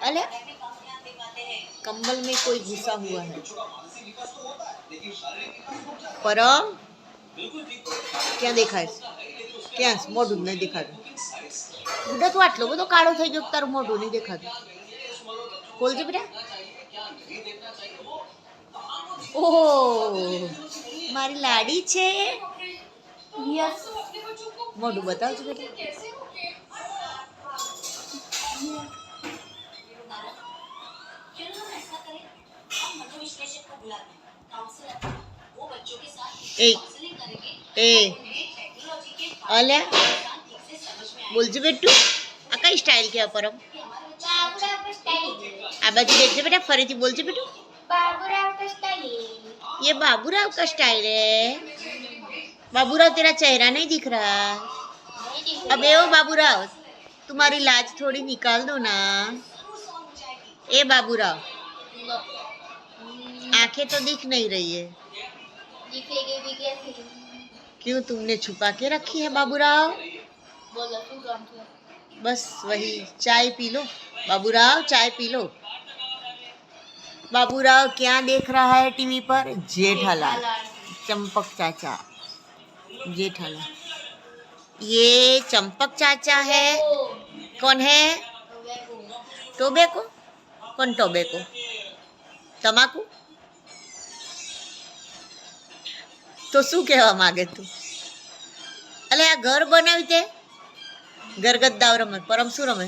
अरे कंबल में कोई घुसा हुआ है। परम क्या देखा है? क्या मोटू नहीं देखा? गुड्डा तो आटलो બધો કાળો થઈ ગયો, તારું મોઢું નહીં દેખાતું. ખોલજે બેટા. ઓહો મારી લાડી છે. યસ મોઢું બતાવજો બેટા. ए ए अल्या बोलजे बेटू आ कई स्टाइल के परम आ बाजू देखजे बेटा फरीथी बोलजे बेटू बाबूराव का स्टाइल ये बाबूराव का स्टाइल है। बाबूराव तेरा चेहरा नहीं दिख रहा। अबे ओ बाबूराव तुम्हारी लाज थोड़ी निकाल दो ना। ए बाबूराव आंखें तो दिख नहीं रही है। क्यों तुमने छुपा के रखी है बाबूराव? बस वही चाय पी लो बाबूराव, चाय पी लो। बाबूराव क्या देख रहा है टीवी पर? जेठालाल, चंपक चाचा, जेठालाल। ये चंपक चाचा है। कौन है? टोबेको। कौन टोबेको? तमाकू। तो शू कहवा मागे तू? अले आ घर बनावी ते घरगद्दाव रमे परम शू रमे?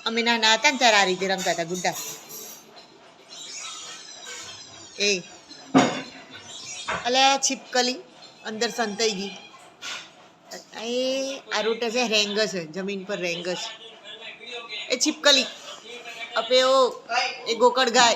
अमे नाना हता ने त्यारे आ रीते रमता हता गुड्डा। ए अले छिपकली अंदर संताई गई। ए आ रोटे से रेंगस है, जमीन पर रेंगस। ए छिपकली अपे ओ ए गोकड़ गाय